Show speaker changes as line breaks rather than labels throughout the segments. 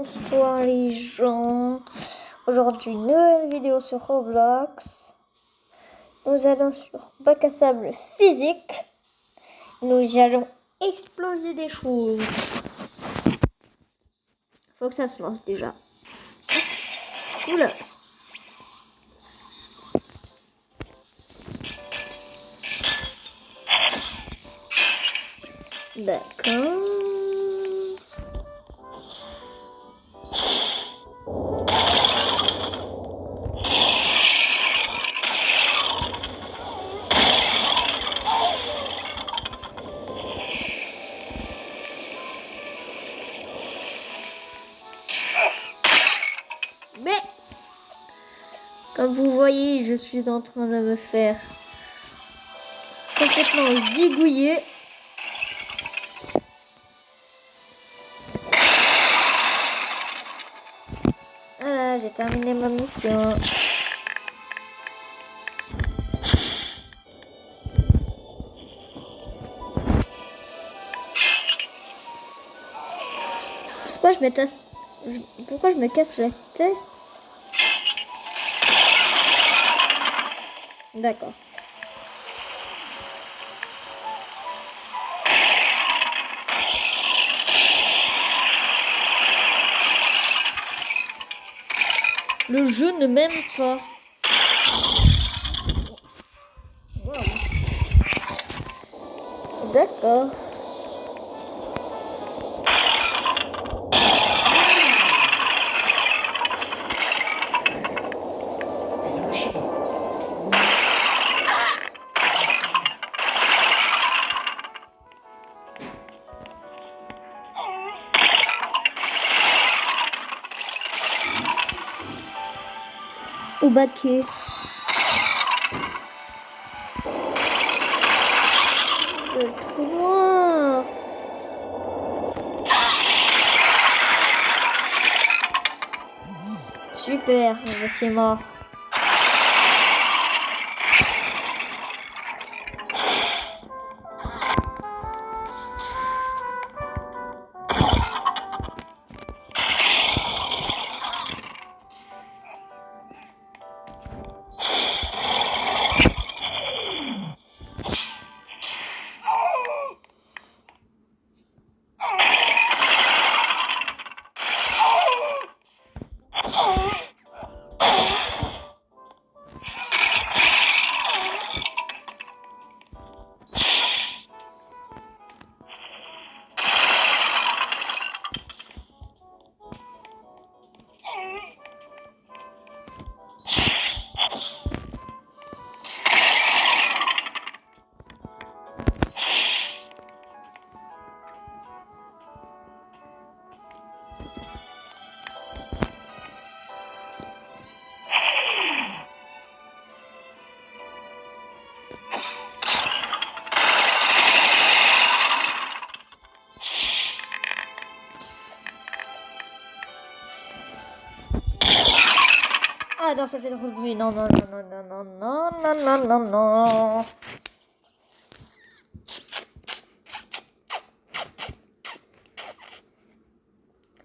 Bonsoir les gens, aujourd'hui nouvelle vidéo sur Roblox. Nous allons sur bac à sable physique. Nous allons exploser des choses. Faut que ça se lance déjà. Oula. D'accord. Mais comme vous voyez, je suis en train de me faire complètement zigouiller. Voilà, j'ai terminé ma mission. Pourquoi je me casse la tête? D'accord. Le jeu ne m'aime pas. Wow. D'accord. Au baquet. Le trou noir. Super, je suis mort. Ah non, ça fait trop de bruit. Non, non, non, non, non, non, non, non, non, non, non.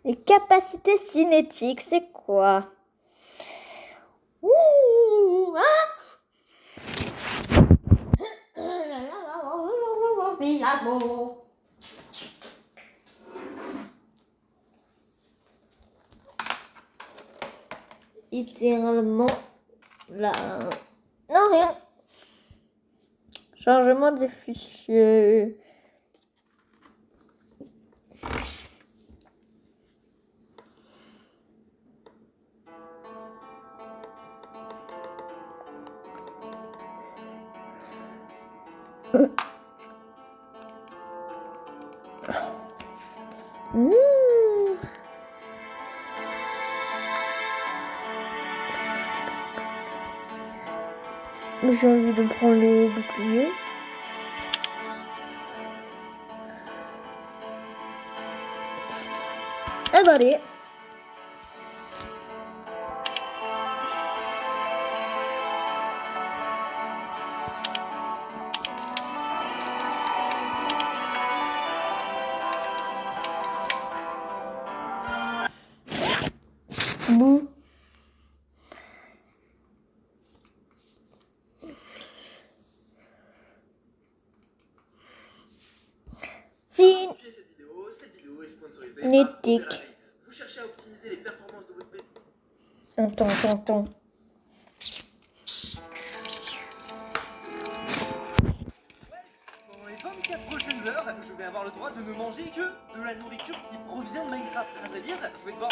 Les capacités cinétiques, c'est quoi? Ouh, ah! Littéralement là. Non, rien. Chargement des fichiers. J'ai envie de prendre le bouclier. Ah bah allez. Bouh. Si.
Cette vidéo est sponsorisée
Nétique.
par OperaX. Vous cherchez à optimiser les performances de votre PC.
Attends.
Pendant les 24 prochaines heures, je vais avoir le droit de ne manger que de la nourriture qui provient de Minecraft. À vrai dire, je vais devoir...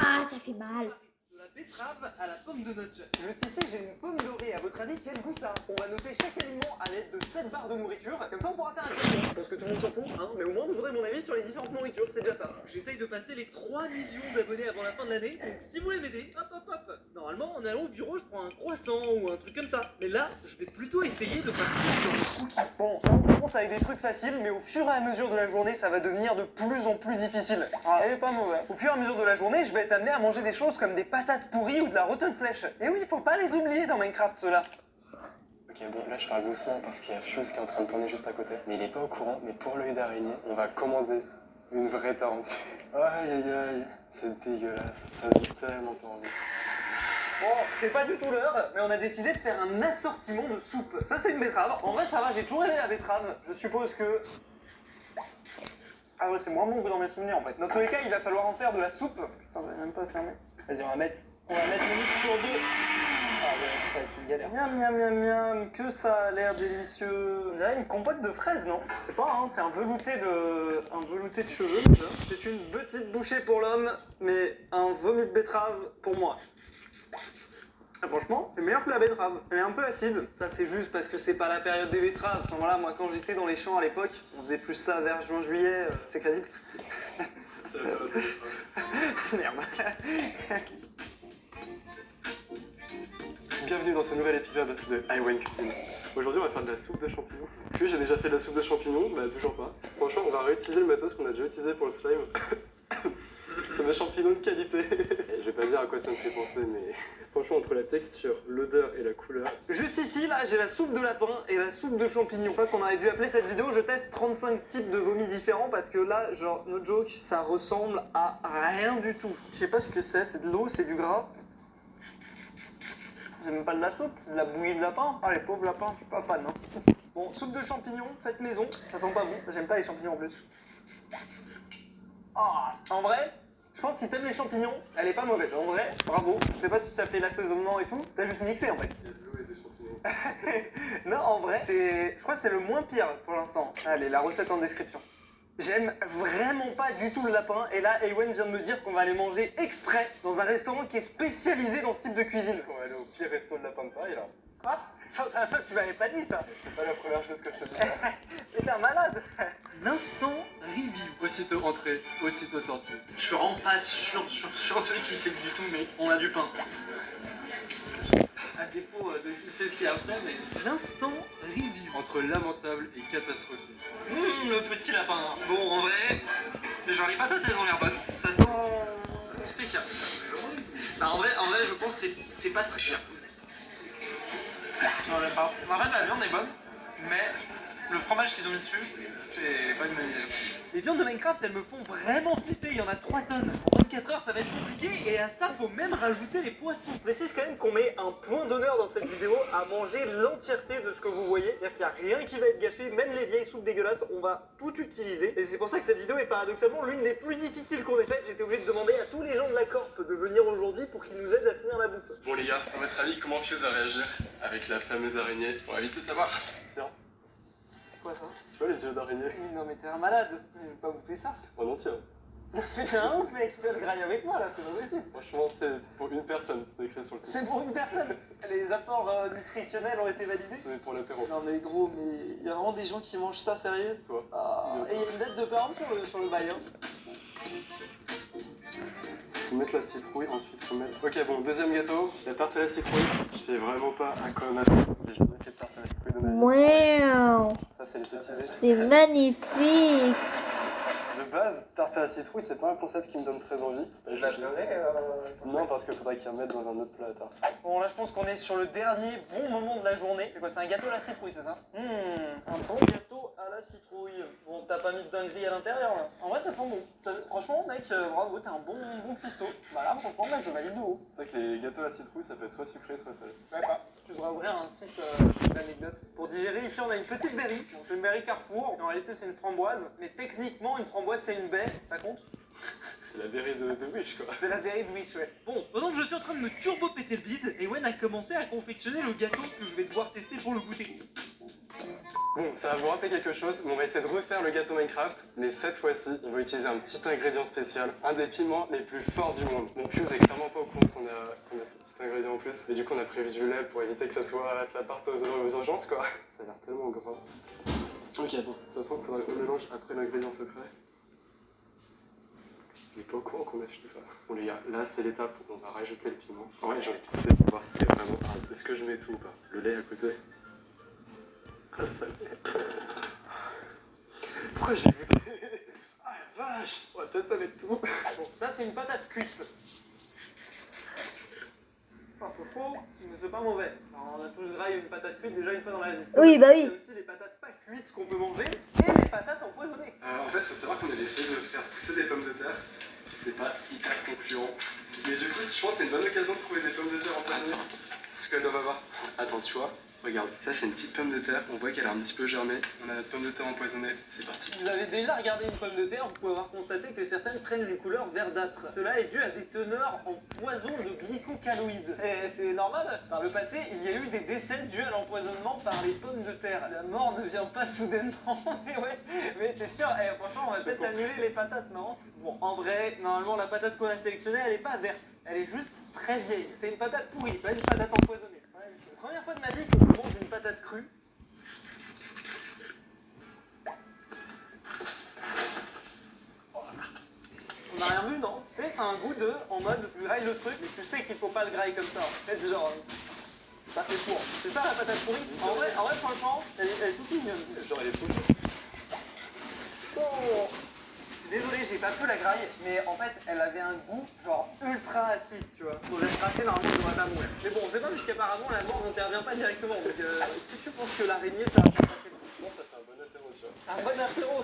Ah, ça fait mal.
De la betterave à la pomme de notch. Juste ici, j'ai une pomme dorée. À votre avis, quel goût ça a? On va noter chaque aliment à l'aide de 7 barres de nourriture. Comme ça, on pourra faire un classement. Je pense que tout le monde s'en fout, hein. Mais au moins, vous aurez mon avis sur les différentes nourritures. C'est déjà ça. J'essaye de passer les 3 millions d'abonnés avant la fin de l'année. Donc, si vous voulez m'aider, hop. Normalement, en allant au bureau, je prends un croissant ou un truc comme ça. Mais là, je vais plutôt essayer de partir sur des cookies. Bon, on commence avec des trucs faciles, mais au fur et à mesure de la journée, ça va devenir de plus en plus difficile. Ah, elle est pas mauvaise. Au fur et à mesure de la journée, je vais être amené à manger des choses comme des patates pourries ou de la rotten flèche. Et oui, faut pas les oublier dans Minecraft, ceux-là.
Ok, bon, là je parle doucement parce qu'il y a Fuse qui est en train de tourner juste à côté. Mais il est pas au courant, mais pour l'œil d'araignée, on va commander une vraie tarentule. Aïe, c'est dégueulasse, ça donne tellement pas envie.
Bon, c'est pas du tout l'heure, mais on a décidé de faire un assortiment de soupe. Ça, c'est une betterave. En vrai, ça va, j'ai toujours aimé la betterave. Je suppose que... Ah ouais, c'est moins bon que dans mes souvenirs, en fait. Dans tous les cas, il va falloir en faire de la soupe. Putain, j'avais même pas fermé. Vas-y, on va mettre minute sur 2. Ah ouais, ça va être une galère. Miam, que ça a l'air délicieux. On dirait une compote de fraises, non? Je sais pas, hein, c'est un velouté de cheveux. C'est une petite bouchée pour l'homme, mais un vomi de betterave pour moi. Ah, franchement, c'est meilleur que la betterave. Elle est un peu acide. Ça, c'est juste parce que c'est pas la période des betteraves. Enfin, voilà, moi, quand j'étais dans les champs à l'époque, on faisait plus ça vers juin-juillet. C'est crédible. Merde.
Bienvenue dans ce nouvel épisode de Iwen Cuisine. Aujourd'hui, on va faire de la soupe de champignons. Est-ce que j'ai déjà fait de la soupe de champignons? Bah, toujours pas. Franchement, on va réutiliser le matos qu'on a déjà utilisé pour le slime. C'est des champignons de qualité. Je vais pas dire à quoi ça me fait penser, mais franchement, entre la texture, l'odeur et la couleur.
Juste ici, là, j'ai la soupe de lapin et la soupe de champignons. Je crois qu'on aurait dû appeler cette vidéo « Je teste 35 types de vomis différents » parce que là, genre, no joke, ça ressemble à rien du tout. Je sais pas ce que c'est de l'eau, c'est du gras. C'est même pas de la soupe, c'est de la bouillie de lapin. Ah, les pauvres lapins, je suis pas fan, hein. Bon, soupe de champignons, faite maison, ça sent pas bon. J'aime pas les champignons en plus. Ah, en vrai, je pense que si t'aimes les champignons, elle est pas mauvaise. En vrai, bravo. Je sais pas si t'as fait l'assaisonnement et tout, t'as juste mixé en fait.
Il y a de l'eau et des champignons.
Non, en vrai, je crois que c'est le moins pire pour l'instant. Allez, la recette en description. J'aime vraiment pas du tout le lapin, et là, Ewen vient de me dire qu'on va aller manger exprès dans un restaurant qui est spécialisé dans ce type de cuisine.
On va aller au pire resto de lapin de Paris là.
Quoi? Ça, tu m'avais pas dit ça.
C'est pas la première chose que je te dis.
Mais t'es un malade.
L'instant review. Aussitôt entré, aussitôt sorti. Je suis vraiment pas sûr de kiffer du tout, mais on a du pain. À défaut de kiffer ce qu'il y a après, mais... L'instant review. Entre lamentable et catastrophique.
Le petit lapin. Bon, en vrai, genre les patates elles ont l'air bonnes. Ça sent spécial. Bah, en vrai, je pense que c'est pas si cher. Non, j'aime pas. En fait, la viande est bonne, mais le fromage qu'ils ont mis dessus, c'est pas une bonne idée. Les viandes de Minecraft, elles me font vraiment flipper. Il y en a 3 tonnes. En 24 heures, ça va être compliqué. Et à ça, faut même rajouter les poissons. Je précise quand même qu'on met un point d'honneur dans cette vidéo à manger l'entièreté de ce que vous voyez. C'est-à-dire qu'il n'y a rien qui va être gâché, même les vieilles soupes dégueulasses, on va tout utiliser. Et c'est pour ça que cette vidéo est paradoxalement l'une des plus difficiles qu'on ait faites. J'étais obligé de demander à tous les gens de la Corp de venir aujourd'hui pour qu'ils nous aident à finir la bouffe.
Bon les gars, à votre avis, comment Fuse va réagir avec la fameuse araignée? On va vite le savoir. Tiens,
C'est quoi ça?
c'est pas les yeux d'araignée?
Mais non mais t'es un malade. Je vais pas bouffer ça.
Oh non, tiens.
Mais t'es un ouf mec, tu fais le graille avec moi là, c'est pas possible.
Franchement, c'est pour une personne, c'est écrit sur le site.
C'est pour une personne. Les apports nutritionnels ont été validés.
C'est pour l'apéro.
Non mais gros, mais il y a vraiment des gens qui mangent ça sérieux?
Toi.
Ah, et il y a une date de péremption sur le bail. Hein.
Faut mettre la citrouille, ensuite faut mettre... Ok bon, deuxième gâteau, la tarte à la citrouille. Je sais vraiment pas à quoi m'attendre. J'ai jamais fait de tarte à la citrouille de ma vie.
Wow.
Ça c'est les petits dés.
C'est magnifique.
De base, tarte à la citrouille, c'est pas un concept qui me donne très envie.
Je la donnerais.
Non, parce qu'il faudrait qu'ils remettent dans un autre plat à tarte.
Bon, là, je pense qu'on est sur le dernier bon moment de la journée. C'est quoi, c'est un gâteau à la citrouille, c'est ça? Un bon gâteau à la citrouille. Bon, t'as pas mis de dinguerie à l'intérieur, là? En vrai, ça sent bon. Franchement, mec, bravo, t'es un bon cuistot. Bah là, franchement, mec, je valide de haut.
C'est vrai que les gâteaux à la citrouille, ça peut être soit sucré, soit salé.
Ouais, pas. Tu devrais ouvrir un site d'anecdotes. Pour digérer, ici, on a une petite berry. Donc, c'est une berry Carrefour. En réalité, c'est une framboise. Mais techniquement, une framboise, c'est une baie. Ça compte?
C'est la berry de Wish, quoi.
C'est la berry de Wish, ouais.
Bon, pendant que je suis en train de me turbo péter le bide, Ewen a commencé à confectionner le gâteau que je vais devoir tester pour le goûter.
Bon, ça va vous rappeler quelque chose, mais on va essayer de refaire le gâteau Minecraft, mais cette fois-ci, on va utiliser un petit ingrédient spécial, un des piments les plus forts du monde. Mon Pius est clairement pas au courant qu'on a ce petit ingrédient en plus, et du coup on a prévu du lait pour éviter que ça parte aux urgences, quoi. Ça a l'air tellement gras. Ok, bon, de toute façon, il faudra qu'on mélange après l'ingrédient secret. Il est pas au courant qu'on a acheté ça. Bon les gars, là c'est l'étape où on va rajouter le piment. En vrai, j'ai envie de goûter pour voir si c'est vraiment hard. Est-ce que je mets tout ou pas? Le lait à côté. Ah, ça pourquoi j'ai goûté? Ah la vache! On va peut-être pas mettre tout.
Bon, ça, c'est une patate cuite. Pas faux faux, mais c'est pas mauvais. Alors, on a tous graillé une patate cuite déjà une fois dans la vie.
Oui, bah
Il y
oui.
a aussi les patates pas cuites qu'on peut manger et les patates empoisonnées.
En fait, il faut savoir qu'on avait essayé de faire pousser des pommes de terre. C'est pas hyper concluant. Mais du coup, je pense que c'est une bonne occasion de trouver des pommes de terre empoisonnées. Parce qu'elles doivent avoir. Attends, tu vois? Regarde, ça c'est une petite pomme de terre, on voit qu'elle a un petit peu germé. On a notre pomme de terre empoisonnée, c'est parti.
Si vous avez déjà regardé une pomme de terre, vous pouvez avoir constaté que certaines prennent une couleur verdâtre. Cela est dû à des teneurs en poison de glycocalloïdes. Et c'est normal, par le passé, il y a eu des décès dus à l'empoisonnement par les pommes de terre. La mort ne vient pas soudainement, mais ouais, mais t'es sûr, franchement, on va peut-être annuler les patates, non? Bon, en vrai, normalement, la patate qu'on a sélectionnée, elle est pas verte, elle est juste très vieille. C'est une patate pourrie, pas une patate empoisonnée. La première fois de ma vie que je mange une patate crue. On n'a rien vu, non? Tu sais, c'est un goût de, en mode, tu grailles le truc, mais tu sais qu'il faut pas le grailler comme ça. En fait, genre, ça fait pour. C'est ça la patate pourrie? En vrai, franchement, elle est toute mignonne.
Genre, elle est toute.
Oh. Désolé, j'ai pas pu la grailler, mais en fait, elle avait un goût genre ultra acide, tu vois. Faut la craquer, normalement, je devrais pas mourir. Mais bon, c'est pas puisqu'apparemment la mort n'intervient pas directement. Donc, est-ce que tu penses que l'araignée, ça va faire passer le temps?
Non, ça fait un bon apéro, tu vois.
Un bon apéro.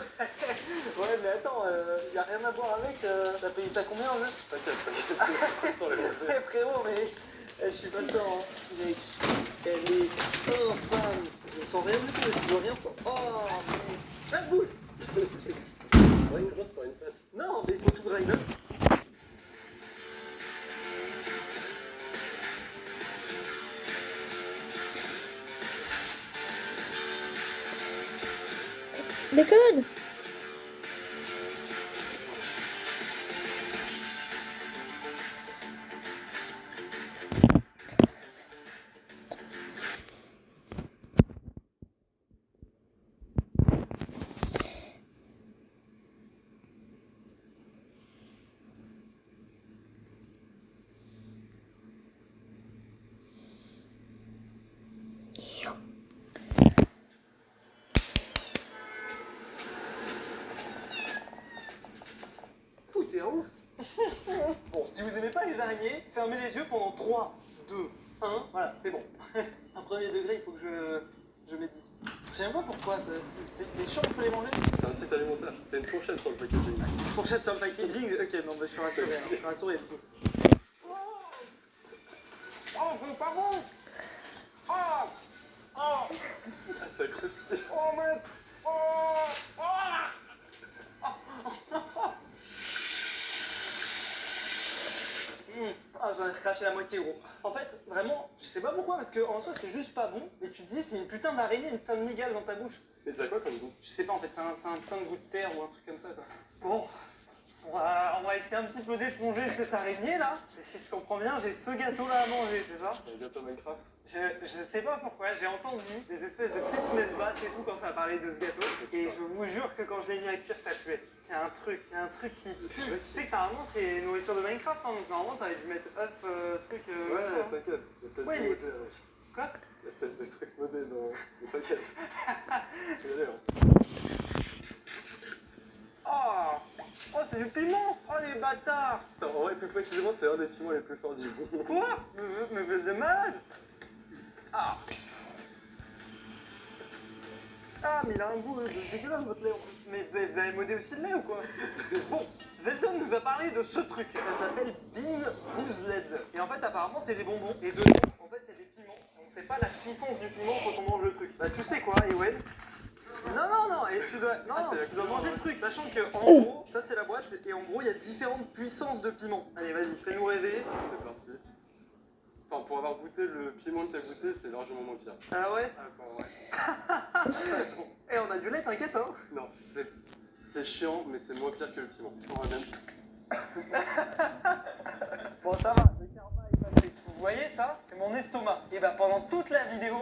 Ouais, mais attends, y a rien à boire avec. T'as payé ça combien en jeu?
T'inquiète, sans les manger.
Frérot, mais je suis pas sûr, hein. Mec, elle est infâme. Je sens rien du tout, je vois rien sans. Oh, mais. La boule.
Ouais, une grosse pour une pâte.
Non, mais il faut tout grinder.
Bacon.
Ouh, t'es un ouf. Bon, si vous aimez pas les araignées, fermez les yeux pendant 3, 2, 1. Voilà, c'est bon. Un premier degré, il faut que je médite. Je sais même pas pourquoi, c'est chiant, on peut les manger.
C'est un site alimentaire. T'as une fourchette sur le packaging.
Une fourchette sur le packaging. Ok, non, bah je suis rassuré. Hein. Je suis rassuré. Oh, c'est pas bon. Oh, oh,
Ah, ça croustille.
oh, mec. Oh, oh. Ah, j'en ai craché la moitié, gros. En fait, vraiment, je sais pas pourquoi, parce que en soi, c'est juste pas bon. Mais tu te dis, c'est une putain d'araignée, une pomme nigale dans ta bouche.
Mais ça a quoi comme goût?
Je sais pas, en fait, c'est un putain de goût de terre ou un truc comme ça, quoi. Bon, on va essayer un petit peu d'éponger cette araignée, là. Et si je comprends bien, j'ai ce gâteau-là à manger, c'est ça?
Un gâteau Minecraft.
Je sais pas pourquoi, j'ai entendu des espèces de petites messes basses et tout quand ça a parlé de ce gâteau. Et je vous jure que quand je l'ai mis à cuire, ça tuait. Il y a un truc qui tue. Tu sais que normalement, c'est nourriture de Minecraft, hein, donc normalement, t'avais dû mettre œuf, truc...
Ouais,
machin.
t'inquiète. Il y a peut-être
Ouais,
des
les-
modèles, ouais.
Quoi?
Il y a peut-être des trucs modés dans le paquet. Regardez, hein.
Oh, c'est du piment. Oh les bâtards.
Attends, en vrai, plus précisément, c'est un des piments les plus forts du monde.
Quoi? Mais vous êtes des malades. Ah. Ah, mais il a un goût dégueulasse votre lait. Mais vous avez modé aussi le lait ou quoi? Bon, Zeldon nous a parlé de ce truc. Ça s'appelle Bean Boozled. Et en fait, apparemment, c'est des bonbons. Et dedans, en fait, il y a des piments. On sait pas la puissance du piment quand on mange le truc. Bah, tu sais quoi, Ewen? Non, et tu dois, tu dois manger le truc, sachant que en gros, ça c'est la boîte, et en gros il y a différentes puissances de piment. Allez, vas-y, fais-nous rêver.
C'est parti. Enfin, pour avoir goûté le piment que t'as goûté, c'est largement moins pire.
Ah ouais?
Attends, ouais.
Attends. Eh, on a du lait, t'inquiète, hein?
Non, c'est chiant, mais c'est moins pire que le piment. On va bien.
Bon, ça va, le karma est passé. Vous voyez ça? C'est mon estomac. Et bah, pendant toute la vidéo.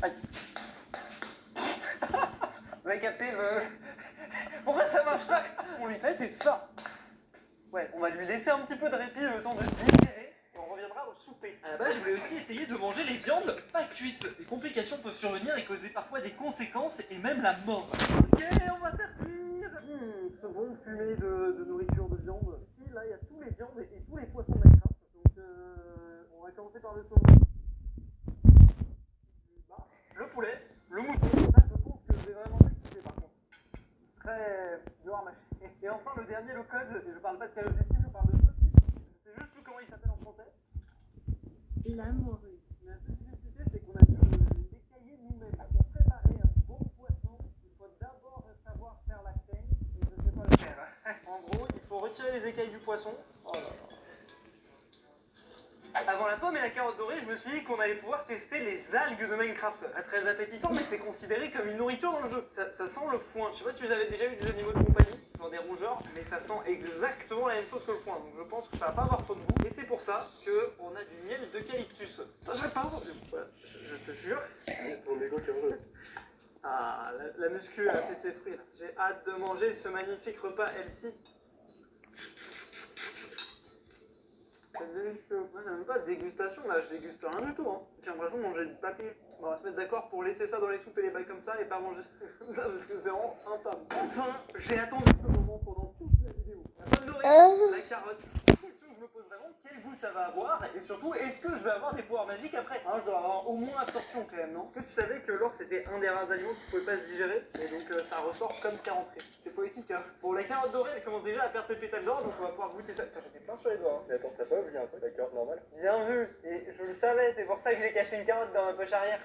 Aïe. Vous avez capté le. Pourquoi ça marche pas? On lui fait, c'est ça. Ouais, on va lui laisser un petit peu de répit le temps de se digérer. Et on reviendra au souper. À la base, je voulais aussi essayer de manger les viandes pas cuites. Les complications peuvent survenir et causer parfois des conséquences et même la mort. Ok, on va faire cuire. Ce bon fumé de nourriture de viande. Ici, là, il y a tous les viandes et tous les poissons de Minecraft. Donc, on va commencer par le saumon. Le poulet, le mouton. Ça, je pense que je vais vraiment pas kiffer par contre. Très dur à mâcher. Et enfin, le dernier, le code. Et je parle pas de Call of Duty, je parle de saucisse. Je sais juste plus comment il s'appelle en français.
La morue.
La spécificité, c'est qu'on a dû l'écailler nous-mêmes. Pour préparer un bon poisson, il faut d'abord savoir faire la crème, et je sais pas le faire. En gros, il faut retirer les écailles du poisson. Oh là là. Avant la pomme et la carotte dorée, je me suis dit qu'on allait pouvoir tester les algues de Minecraft. Pas très appétissant, mais c'est considéré comme une nourriture dans le jeu. Ça sent le foin. Je sais pas si vous avez déjà vu des animaux de compagnie, genre des rongeurs, mais ça sent exactement la même chose que le foin. Donc je pense que ça va pas avoir trop de goût. Et c'est pour ça qu'on a du miel d'eucalyptus. J'adore. Voilà, je te jure.
Ton égo qui rejoue.
Ah, la muscu elle a fait ses fruits là. J'ai hâte de manger ce magnifique repas healthy. C'est délicieux. Moi j'ai même pas de dégustation là, je déguste rien du tout. Hein. J'ai l'impression de manger du papier. Bon, on va se mettre d'accord pour laisser ça dans les soupes et les bails comme ça et pas manger ça parce que c'est vraiment intable. Enfin, j'ai attendu ce moment pendant toute la vidéo. La pomme dorée, la carotte. La question que je me pose vraiment, quel goût ça va avoir et surtout, est-ce que je vais avoir des pouvoirs magiques après? Hein, je dois avoir au moins absorption quand même, non? Est-ce que tu savais que l'or c'était un des rares aliments qui pouvait pas se digérer et donc ça ressort comme c'est rentré? C'est poétique, hein. Bon, la carotte dorée elle commence déjà à perdre ses pétales d'or donc on va pouvoir goûter ça. Putain, j'en ai plein sur les doigts. Hein.
Mais attends, t'as pas oublié un truc, la carotte normale?
Bien vu, et je le savais, c'est pour ça que j'ai caché une carotte dans ma poche arrière.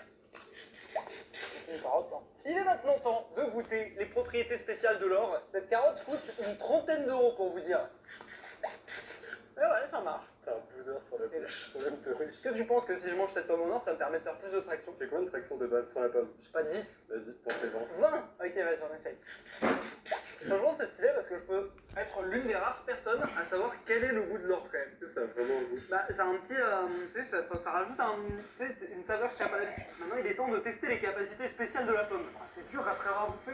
Une carotte, hein. Il est maintenant temps de goûter les propriétés spéciales de l'or. Cette carotte coûte une trentaine d'euros pour vous dire. Et ouais, ça marche.
T'as un boozer sur la bouche, on même te riche.
Est-ce que tu penses que si je mange cette pomme en or, ça me permet de faire plus de traction?
Tu fais combien de tractions de base sur la pomme?
Je sais pas, 10.
Vas-y, t'en fais 20.
20. Ok, vas-y, on essaye. Franchement, c'est stylé parce que je peux être l'une des rares personnes à savoir quel est le goût de l'or quand même.
Ça a vraiment un goût.
Bah, c'est un petit. Tu sais, ça rajoute une saveur que t'as pas l'habitude. Maintenant, il est temps de tester les capacités spéciales de la pomme. Ah, c'est dur après avoir bouffé.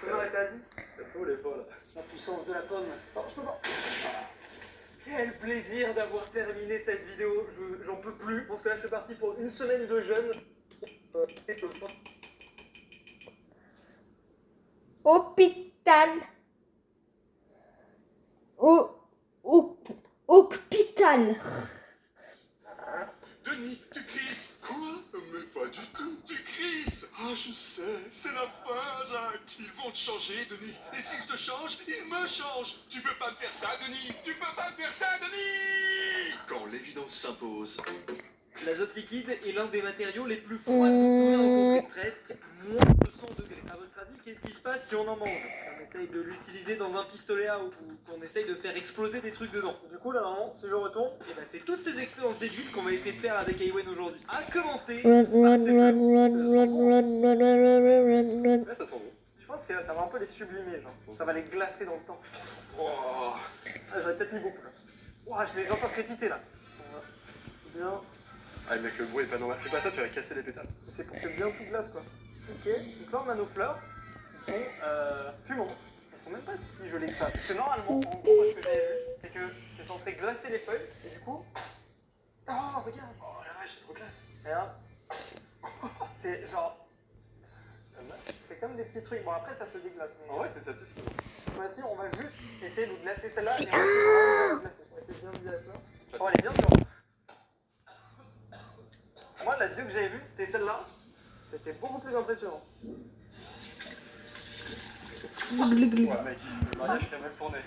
Comment elle t'a dit?
Ça s'ouvre les fois là.
La puissance de la pomme. Non, je peux pas. Quel plaisir d'avoir terminé cette vidéo. J'en peux plus. Je pense que là, je suis parti pour une semaine de jeûne. Et peu.
Hôpital. Hôpital.
Denis, tu crises? Quoi? Mais pas du tout, tu crises! Ah, je sais, c'est la fin, Jacques! Ils vont te changer, Denis! Et s'ils te changent, ils me changent! Tu peux pas me faire ça, Denis! Tu peux pas me faire ça, Denis! Quand l'évidence s'impose.
L'azote liquide est l'un des matériaux les plus froids que vous pouvez rencontrer, presque moins de 100 degrés. À votre avis, qu'est-ce qui se passe si on en mange? On essaye de l'utiliser dans un pistolet à eau ou qu'on essaye de faire exploser des trucs dedans. Du coup, là, normalement, si je retourne, et ben, c'est toutes ces expériences débiles qu'on va essayer de faire avec Ewen aujourd'hui. À commencer par ces fleurs.
Là, ça sent bon.
Je pense que ça va un peu les sublimer, genre. Ça va les glacer dans le temps.
Oh.
Ah, j'aurais peut-être mis beaucoup là. Ouah, je les entends crépiter là. Bien.
Ah, mec, le bruit est pas normal. Fais pas ça, tu vas casser les pétales.
C'est pour que bien tout glace quoi. Ok, donc là on a nos fleurs qui sont fumantes. Elles sont même pas si jolies que ça. Parce que normalement, en gros, moi, ce que j'avais vu, c'est que c'est censé glacer les feuilles. Et du coup. Oh, regarde! Oh la vache, c'est trop classe! Regarde. C'est genre. C'est comme des petits trucs. Bon, après, ça se déglace. Mais...
En vrai, c'est satisfaisant.
Voici, on va juste essayer de glacer celle-là. Et on va essayer de glacer. On va essayer de bien glacer là. Oh, elle est bien dure. Moi, la vidéo que j'avais vue, c'était celle-là. C'était beaucoup plus impressionnant.
Ouais, mec, le mariage qui a mal tourné.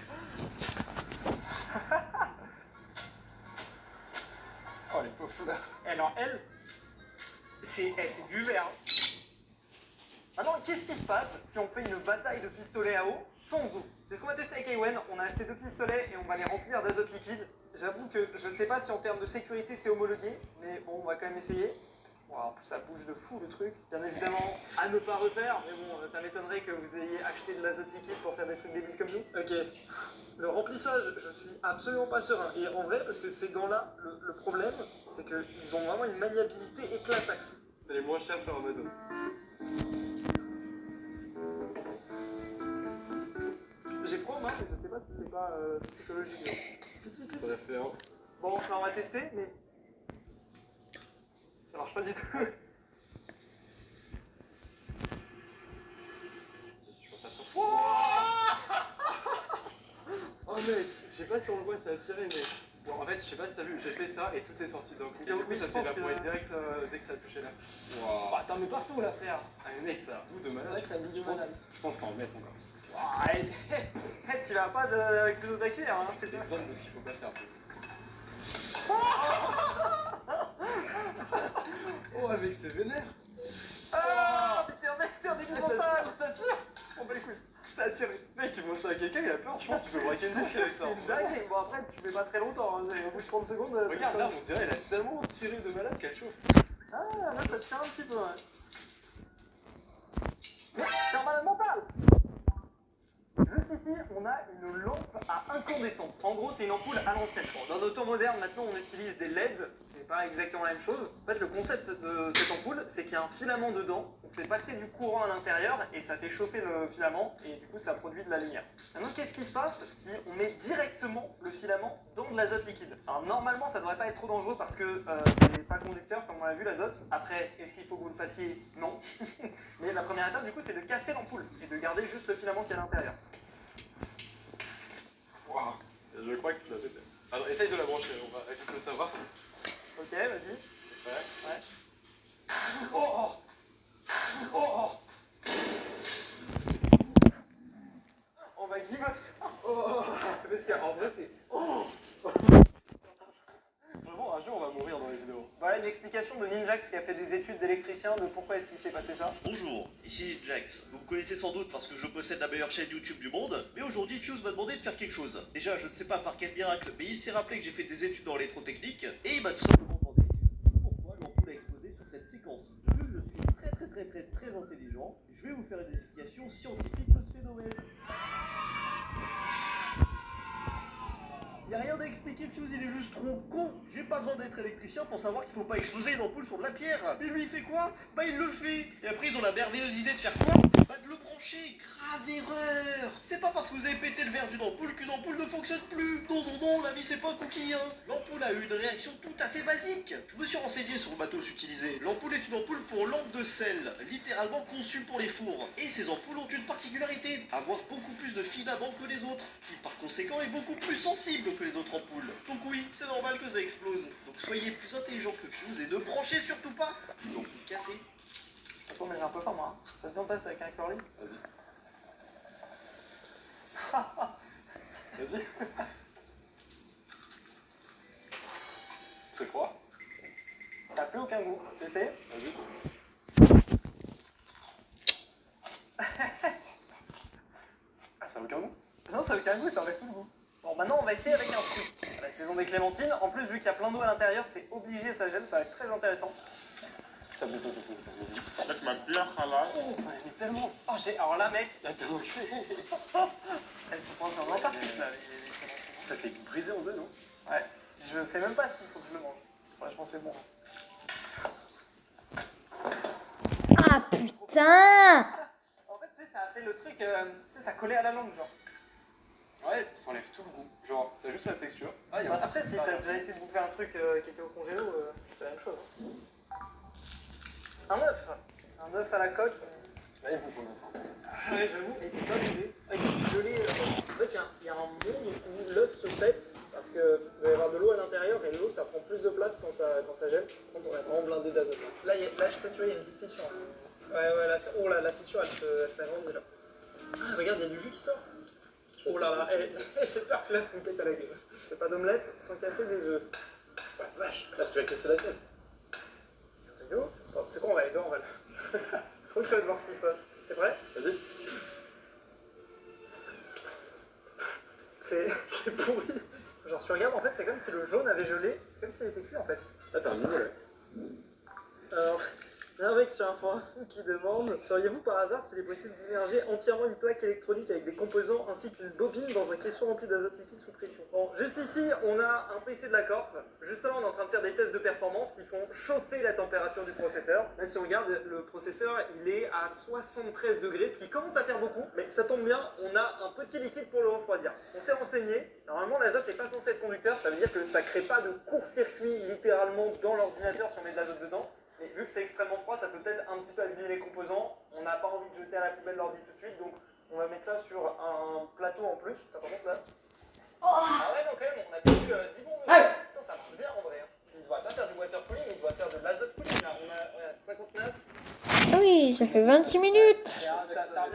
Oh, les pauvres fleurs.
Alors, elle, c'est du verre. Maintenant, qu'est-ce qui se passe si on fait une bataille de pistolets à eau sans eau? C'est ce qu'on va tester avec Ewen. On a acheté 2 pistolets et on va les remplir d'azote liquide. J'avoue que je sais pas si en termes de sécurité c'est homologué, mais bon, on va quand même essayer. Bon, en plus, ça bouge de fou le truc. Bien évidemment, à ne pas refaire, mais bon, ça m'étonnerait que vous ayez acheté de l'azote liquide pour faire des trucs débiles comme nous. Ok. Le remplissage, je suis absolument pas serein. Et en vrai, parce que ces gants-là, le problème, c'est qu'ils ont vraiment une maniabilité éclataxe.
C'était les moins chers sur Amazon.
J'ai froid aux mains, mais je sais pas si c'est pas psychologique.
On a fait un.
Bon, là, on va tester, mais ça marche pas du tout.
Oh mec, je sais pas si on le voit, ça a tiré, mais. Bon, en fait, je sais pas si t'as vu, j'ai fait ça et tout est sorti d'un coup. Et du coup,
Oui,
ça
je
s'est
pense
évaporé
que-
direct dès que ça a touché l'air.
Bah, t'en mets partout là, frère.
Ah, mais mec, ça a un goût de malade.
Ouais, ça a un goût de
Je pense-
malade.
Je pense qu'il faut en mettre encore.
Arrête. Tu vas pas avec le dos à cuire, hein.
C'est l'exemple de ce qu'il faut pas faire. Oh, mec, c'est vénère.
Ah, putain, mec, c'est un début mental. Ça tire.
On bat les couilles. Ça a tiré. Mec, tu montres ça à quelqu'un, il a peur. Je pense que tu peux braquer une bouche avec ça.
C'est une dinguerie. Bon, après, tu mets pas très longtemps. Hein. Au bout de 30 secondes.
Regarde là, on dirait il a tellement tiré de malade qu'elle chauffe.
Ah, là, ça tient un petit peu, ouais. Mais t'es un malade mental. Juste ici, on a une lampe à incandescence. En gros, c'est une ampoule à l'ancienne. Bon, dans nos temps modernes, maintenant, on utilise des LED. C'est pas exactement la même chose. En fait, le concept de cette ampoule, c'est qu'il y a un filament dedans. On fait passer du courant à l'intérieur et ça fait chauffer le filament et du coup, ça produit de la lumière. Maintenant, qu'est-ce qui se passe si on met directement le filament dans de l'azote liquide? Alors, normalement, ça devrait pas être trop dangereux parce que c'est pas conducteur, comme on l'a vu, l'azote. Après, est-ce qu'il faut que vous le fassiez? Non. Mais la première étape, du coup, c'est de casser l'ampoule et de garder juste le filament qui est à l'intérieur.
Waouh. Je crois que tu l'as pété. Alors, essaye de la brancher, on va vite le savoir.
Ok, vas-y.
Ouais.
Ouais. Oh, oh. Oh, oh. On va give up ça.
Oh. Parce qu'en vrai, c'est. Oh. Vraiment, un jour, on va mourir dans les vidéos.
Voilà une explication de Ninjax qui a fait des études d'électricien de pourquoi est-ce qu'il s'est passé ça.
Bonjour, ici Jax. Vous me connaissez sans doute parce que je possède la meilleure chaîne YouTube du monde, mais aujourd'hui Fuse m'a demandé de faire quelque chose. Déjà, je ne sais pas par quel miracle, mais il s'est rappelé que j'ai fait des études en électrotechnique, et il m'a tout simplement demandé pourquoi l'ampoule a explosé sur cette séquence. Vu que je suis très intelligent, je vais vous faire une explication scientifique de ce phénomène. Y'a rien à expliquer, Fuse, il est juste trop con. J'ai pas besoin d'être électricien pour savoir qu'il faut pas exploser une ampoule sur de la pierre. Et lui, il fait quoi? Bah, il le fait. Et après, ils ont la merveilleuse idée de faire quoi? Bah, de le brancher. Grave erreur. C'est pas parce que vous avez pété le verre d'une ampoule qu'une ampoule ne fonctionne plus. Non, la vie, c'est pas un cookie, hein. L'ampoule a eu une réaction tout à fait basique. Je me suis renseigné sur le matos utilisé. L'ampoule est une ampoule pour lampe de sel, littéralement conçue pour les fours. Et ces ampoules ont une particularité, avoir beaucoup plus de filaments que les autres, qui par conséquent est beaucoup plus sensible que les autres ampoules. Donc oui, c'est normal que ça explose. Donc soyez plus intelligent que Fuse et ne branchez surtout pas l'ampoule cassée.
Attends, mais j'ai un peu faim moi. Hein. Ça te dit on teste avec un curly?
Vas-y. Vas-y. C'est froid?
Ça n'a plus aucun goût. Tu sais?
Vas-y. Ah, ça a aucun goût?
Non, ça n'a aucun goût, ça enlève tout le goût. Bon, maintenant on va essayer avec un fruit. La saison des clémentines. En plus, vu qu'il y a plein d'eau à l'intérieur, c'est obligé, ça gèle, ça va être très intéressant.
Ça me ça.
Ça va être bien halal.
Oh, ça a mis tellement. Oh, alors là, mec,
Il y a tellement que.
elles se pensent en Antarctique là, les clémentines.
Ça s'est brisé en deux, non?
Ouais, je sais même pas s'il faut que je le mange. Ouais, je pense que c'est bon.
Ah putain!
En fait, tu sais, ça a fait le truc, tu sais, ça collait à la langue, genre.
Ouais, ça enlève tout le goût. Genre, c'est juste la texture. Ah,
Bah, après, si t'as déjà essayé de bouffer un truc qui était au congélo, c'est la même chose. Un œuf à la coque.
Là, ils vont tourner enfin.
Ah ouais, j'avoue, et t'es pas gelé. Avec du gelé, en fait, il y a un monde où l'œuf se pète parce qu'il va y avoir de l'eau à l'intérieur et l'eau ça prend plus de place quand ça gèle. Par contre, on est vraiment blindé d'azote. Là, je sais pas si tu vois, il y a une petite fissure. Ouais, là, oh là, la fissure elle s'agrandit là. Ah, regarde, il y a du jus qui sort. Oh là là, j'ai peur que l'œuf me pète à la gueule. Je fais pas d'omelette sans casser des œufs. Oh la vache,
Là, tu vas casser la tête.
c'est un truc de ouf. Attends, c'est quoi, on va aller dehors, on va le. Trop curieux de voir ce qui se passe. T'es prêt?
Vas-y.
C'est pourri. Genre, tu regardes, en fait, c'est comme si le jaune avait gelé, c'est comme s'il était cuit en fait.
Là, t'as un mini là.
Alors, il y a un mec sur un forum qui demande: sauriez-vous par hasard s'il est possible d'immerger entièrement une plaque électronique avec des composants ainsi qu'une bobine dans un caisson rempli d'azote liquide sous pression? Bon, juste ici, on a un PC de la Corp. Justement, on est en train de faire des tests de performance qui font chauffer la température du processeur. Là, si on regarde, le processeur, il est à 73 degrés, ce qui commence à faire beaucoup. Mais ça tombe bien, on a un petit liquide pour le refroidir. On s'est renseigné. Normalement, l'azote n'est pas censé être conducteur. Ça veut dire que ça crée pas de court-circuit littéralement dans l'ordinateur si on met de l'azote dedans. Mais vu que c'est extrêmement froid, ça peut peut-être un petit peu abîmer les composants. On n'a pas envie de jeter à la poubelle l'ordi tout de suite, donc on va mettre ça sur un plateau en plus. T'as pas compte là? Ah ouais, non, quand même, on a perdu 10 bons minutes. Putain, ça marche bien en vrai. Il ne devrait pas faire du water cooling, il doit faire de l'azote cooling là. On a 59.
Ah oui, ça fait 26 minutes.
C'est